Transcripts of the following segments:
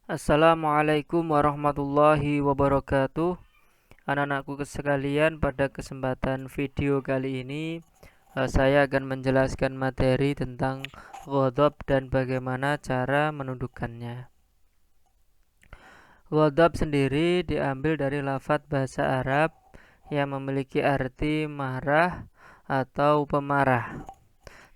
Assalamualaikum warahmatullahi wabarakatuh. Anak-anakku sekalian, pada kesempatan video kali ini saya akan menjelaskan materi tentang ghadab dan bagaimana cara menundukkannya. Ghadab sendiri diambil dari lafadz bahasa Arab yang memiliki arti marah atau pemarah.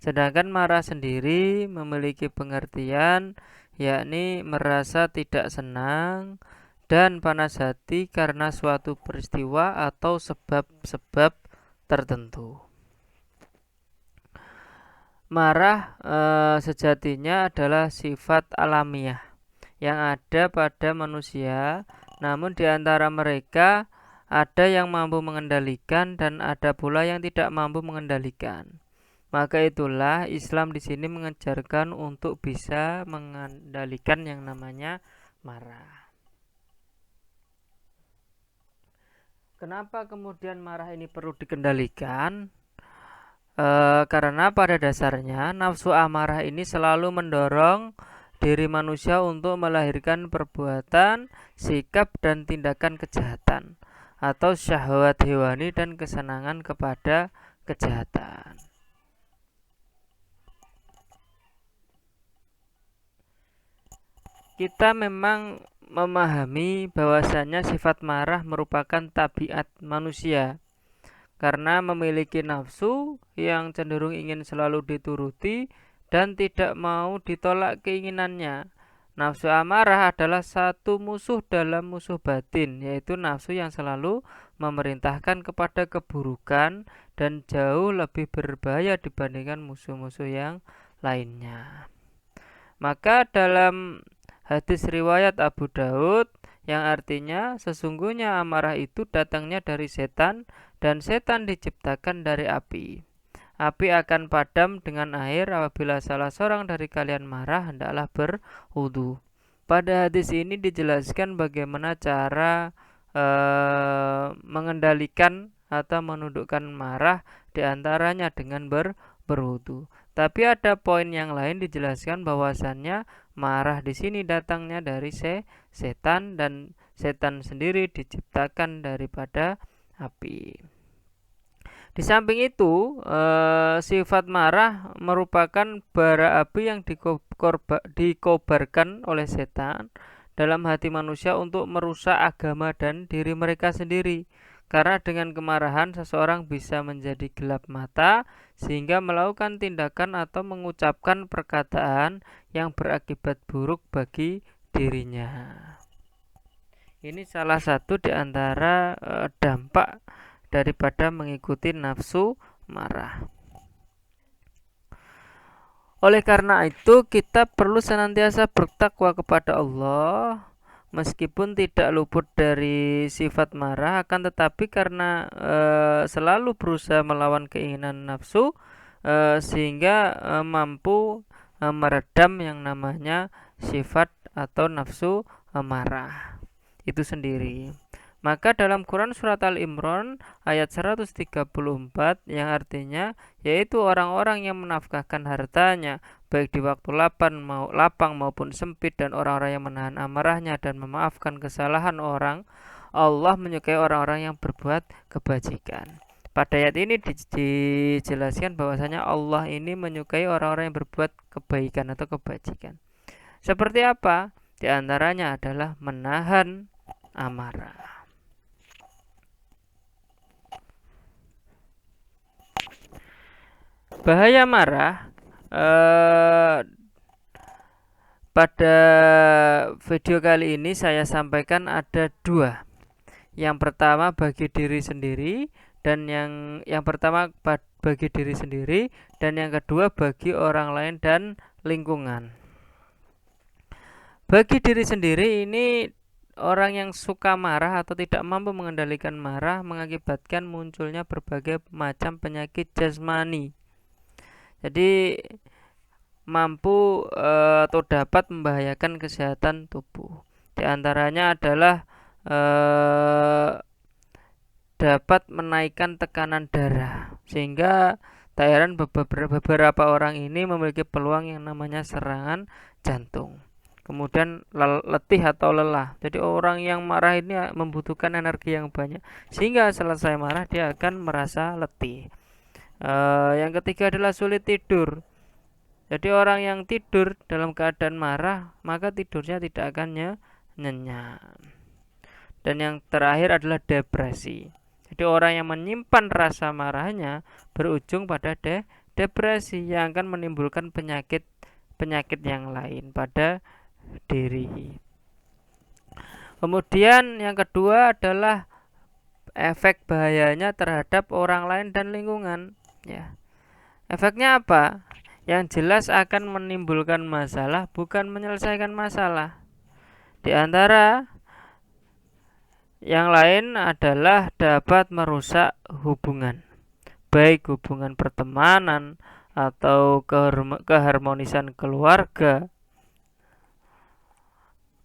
Sedangkan marah sendiri memiliki pengertian yakni merasa tidak senang dan panas hati karena suatu peristiwa atau sebab-sebab tertentu. Marah sejatinya adalah sifat alamiah yang ada pada manusia, namun di antara mereka ada yang mampu mengendalikan dan ada pula yang tidak mampu mengendalikan. Maka itulah Islam di sini mengajarkan untuk bisa mengendalikan yang namanya marah. Kenapa kemudian marah ini perlu dikendalikan? Karena pada dasarnya nafsu amarah ini selalu mendorong diri manusia untuk melahirkan perbuatan, sikap, dan tindakan kejahatan atau syahwat hewani dan kesenangan kepada kejahatan. Kita memang memahami bahwasannya sifat marah merupakan tabiat manusia karena memiliki nafsu yang cenderung ingin selalu dituruti dan tidak mau ditolak keinginannya. Nafsu amarah adalah satu musuh dalam musuh batin, yaitu nafsu yang selalu memerintahkan kepada keburukan dan jauh lebih berbahaya dibandingkan musuh-musuh yang lainnya. Maka dalam hadis riwayat Abu Daud yang artinya sesungguhnya amarah itu datangnya dari setan dan setan diciptakan dari api. Api akan padam dengan air apabila salah seorang dari kalian marah, hendaklah berwudu. Pada hadis ini dijelaskan bagaimana cara mengendalikan atau menundukkan marah, diantaranya dengan berwudu. Tapi ada poin yang lain dijelaskan bahwasannya marah di sini datangnya dari setan dan setan sendiri diciptakan daripada api. Di samping itu, sifat marah merupakan bara api yang dikobarkan oleh setan dalam hati manusia untuk merusak agama dan diri mereka sendiri. Karena dengan kemarahan seseorang bisa menjadi gelap mata sehingga melakukan tindakan atau mengucapkan perkataan yang berakibat buruk bagi dirinya. Ini salah satu di antara dampak daripada mengikuti nafsu marah. Oleh karena itu, kita perlu senantiasa bertakwa kepada Allah meskipun tidak luput dari sifat marah, akan tetapi karena selalu berusaha melawan keinginan nafsu sehingga mampu meredam yang namanya sifat atau nafsu marah itu sendiri. Maka dalam Quran surat Al-Imran ayat 134 yang artinya yaitu orang-orang yang menafkahkan hartanya baik di waktu lapang maupun sempit dan orang-orang yang menahan amarahnya dan memaafkan kesalahan orang, Allah menyukai orang-orang yang berbuat kebajikan. Pada ayat ini dijelaskan bahwasanya Allah ini menyukai orang-orang yang berbuat kebaikan atau kebajikan. Seperti apa? Di antaranya adalah menahan amarah. Bahaya marah pada video kali ini saya sampaikan ada dua. Yang pertama bagi diri sendiri dan yang pertama bagi diri sendiri dan yang kedua bagi orang lain dan lingkungan. Bagi diri sendiri ini orang yang suka marah atau tidak mampu mengendalikan marah mengakibatkan munculnya berbagai macam penyakit jasmani. Jadi mampu atau dapat membahayakan kesehatan tubuh. Di antaranya adalah dapat menaikkan tekanan darah sehingga tak heran beberapa orang ini memiliki peluang yang namanya serangan jantung. kemudian letih atau lelah. Jadi orang yang marah ini membutuhkan energi yang banyak, sehingga selesai marah dia akan merasa letih. Yang ketiga adalah sulit tidur. Jadi orang yang tidur dalam keadaan marah, maka tidurnya tidak akan nyenyak. Dan yang terakhir adalah depresi. Jadi orang yang menyimpan rasa marahnya berujung pada depresi yang akan menimbulkan penyakit yang lain pada diri. Kemudian yang kedua adalah efek bahayanya terhadap orang lain dan lingkungan. Ya. Efeknya apa? Yang jelas akan menimbulkan masalah, bukan menyelesaikan masalah. Di antara yang lain adalah dapat merusak hubungan, baik hubungan pertemanan atau keharmonisan keluarga,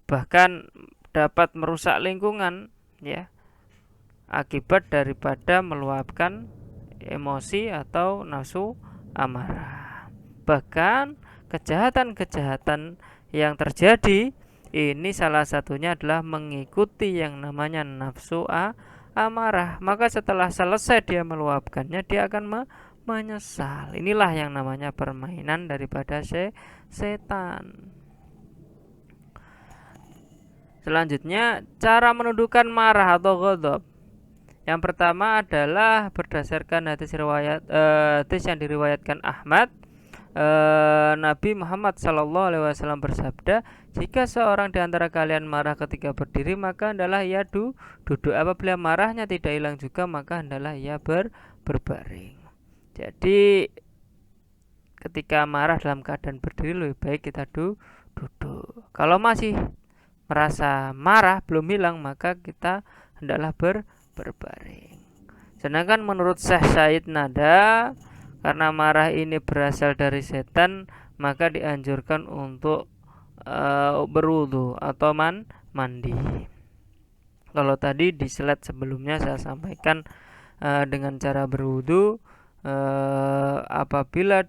bahkan dapat merusak lingkungan, ya, akibat daripada meluapkan emosi atau nafsu amarah. Bahkan kejahatan-kejahatan yang terjadi ini salah satunya adalah mengikuti yang namanya nafsu amarah. Maka setelah selesai dia meluapkannya, dia akan menyesal. Inilah yang namanya permainan daripada setan. Selanjutnya, cara menundukkan marah atau ghadab. Yang pertama adalah berdasarkan hadis yang diriwayatkan Ahmad. Nabi Muhammad SAW bersabda, jika seorang di antara kalian marah ketika berdiri, maka hendaklah ia duduk. Apabila marahnya tidak hilang juga, maka hendaklah ia berbaring. Jadi ketika marah dalam keadaan berdiri, lebih baik kita duduk. Kalau masih merasa marah belum hilang, maka kita hendaklah berbaring. Sedangkan menurut Syekh Said Nada, karena marah ini berasal dari setan, maka dianjurkan untuk berwudu atau mandi. Kalau tadi di slide sebelumnya saya sampaikan dengan cara berwudu, apabila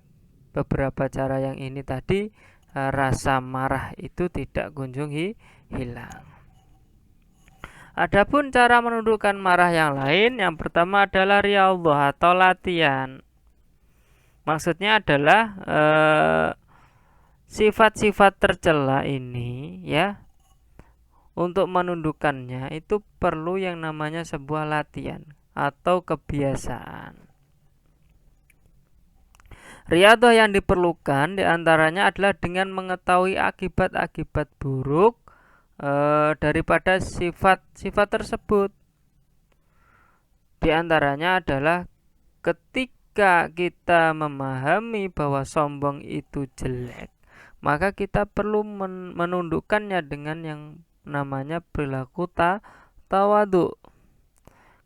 beberapa cara yang ini tadi, rasa marah itu tidak kunjung hilang. Adapun cara menundukkan marah yang lain, yang pertama adalah riyadhah atau latihan. Maksudnya adalah sifat-sifat tercela ini, ya, untuk menundukkannya itu perlu yang namanya sebuah latihan atau kebiasaan. Riyadhah yang diperlukan diantaranya adalah dengan mengetahui akibat-akibat buruk daripada sifat-sifat tersebut. Di antaranya adalah ketika kita memahami bahwa sombong itu jelek, maka kita perlu menundukkannya dengan yang namanya perilaku tawadhu.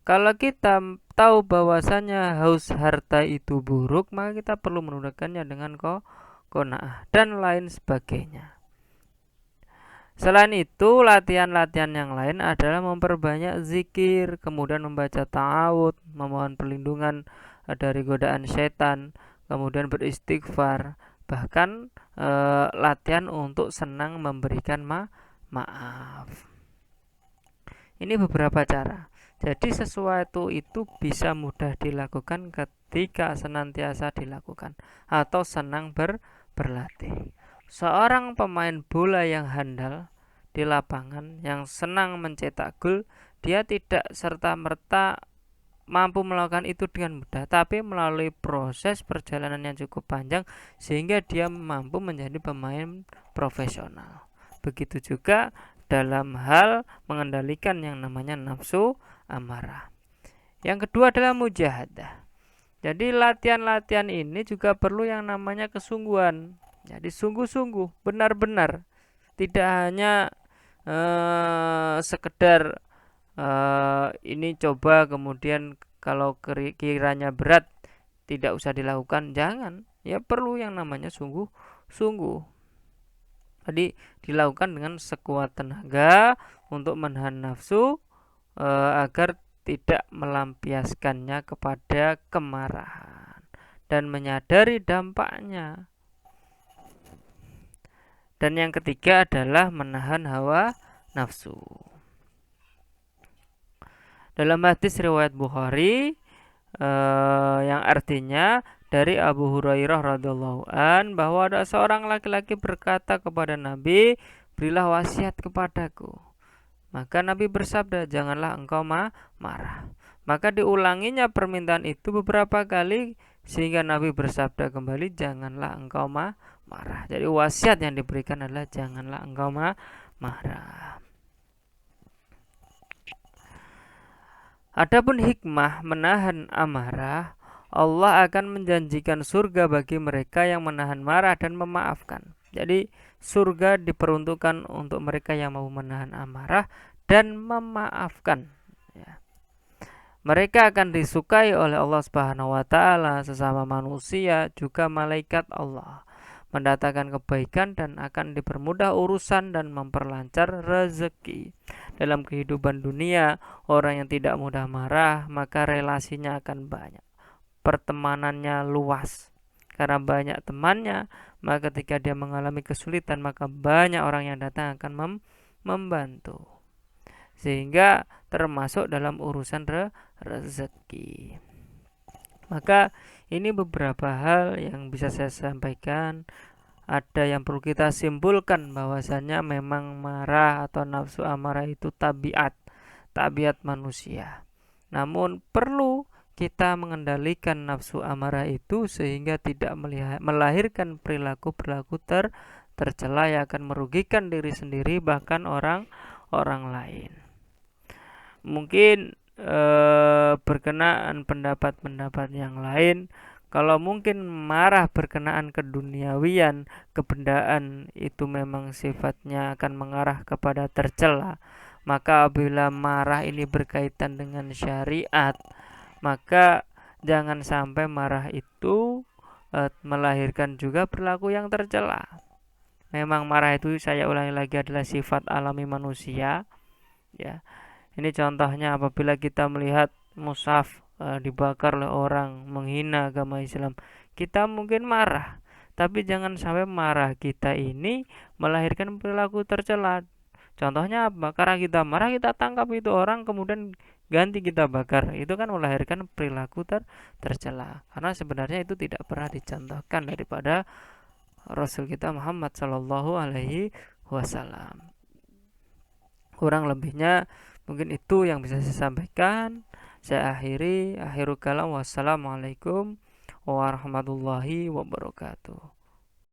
Kalau kita tahu bahwasanya haus harta itu buruk, maka kita perlu menundukkannya dengan qanaah dan lain sebagainya. Selain itu, latihan-latihan yang lain adalah memperbanyak zikir, kemudian membaca ta'awud, memohon perlindungan dari godaan setan, kemudian beristighfar, bahkan latihan untuk senang memberikan maaf. Ini beberapa cara. Jadi sesuatu itu bisa mudah dilakukan ketika senantiasa dilakukan atau senang berlatih. Seorang pemain bola yang handal di lapangan, yang senang mencetak gol, dia tidak serta-merta mampu melakukan itu dengan mudah, tapi melalui proses perjalanan yang cukup panjang sehingga dia mampu menjadi pemain profesional. Begitu juga dalam hal mengendalikan yang namanya nafsu amarah. Yang kedua adalah mujahadah. Jadi latihan-latihan ini juga perlu yang namanya kesungguhan. Jadi sungguh-sungguh, benar-benar, tidak hanya sekedar ini coba kemudian kalau kiranya berat tidak usah dilakukan, jangan. Ya perlu yang namanya sungguh-sungguh. Jadi dilakukan dengan sekuat tenaga untuk menahan nafsu agar tidak melampiaskannya kepada kemarahan dan menyadari dampaknya. Dan yang ketiga adalah menahan hawa nafsu. Dalam hadis riwayat Bukhari yang artinya dari Abu Hurairah radhiallahu an bahwa ada seorang laki-laki berkata kepada Nabi, "Berilah wasiat kepadaku." Maka Nabi bersabda, "Janganlah engkau marah." Maka diulanginya permintaan itu beberapa kali sehingga Nabi bersabda kembali, "Janganlah engkau marah." Jadi wasiat yang diberikan adalah janganlah engkau marah. Adapun hikmah menahan amarah, Allah akan menjanjikan surga bagi mereka yang menahan marah dan memaafkan. Jadi surga diperuntukkan untuk mereka yang mau menahan amarah dan memaafkan. Ya. Mereka akan disukai oleh Allah Subhanahu wa taala, sesama manusia, juga malaikat Allah, mendatangkan kebaikan dan akan dipermudah urusan dan memperlancar rezeki. Dalam kehidupan dunia, orang yang tidak mudah marah, maka relasinya akan banyak. Pertemanannya luas. Karena banyak temannya, maka ketika dia mengalami kesulitan, maka banyak orang yang datang akan membantu. Sehingga termasuk dalam urusan rezeki. Maka ini beberapa hal yang bisa saya sampaikan. Ada yang perlu kita simpulkan bahwasanya memang marah atau nafsu amarah itu tabiat manusia. Namun perlu kita mengendalikan nafsu amarah itu sehingga tidak melahirkan perilaku-perilaku tercela yang akan merugikan diri sendiri bahkan orang lain. Mungkin berkenaan pendapat-pendapat yang lain, kalau mungkin marah berkenaan keduniawian, kebendaan itu memang sifatnya akan mengarah kepada tercela. Maka apabila marah ini berkaitan dengan syariat, maka jangan sampai marah itu melahirkan juga perilaku yang tercela. Memang marah itu, saya ulangi lagi, adalah sifat alami manusia. Ya, ini contohnya apabila kita melihat mushaf dibakar oleh orang menghina agama Islam, kita mungkin marah, tapi jangan sampai marah kita ini melahirkan perilaku tercela. Contohnya apa? Karena kita marah, kita tangkap itu orang, kemudian ganti kita bakar. Itu kan melahirkan perilaku tercela. Karena sebenarnya itu tidak pernah dicontohkan daripada Rasul kita Muhammad Sallallahu Alaihi Wasallam. Kurang lebihnya mungkin itu yang bisa saya sampaikan. Saya akhirul kalam. Wassalamualaikum warahmatullahi wabarakatuh.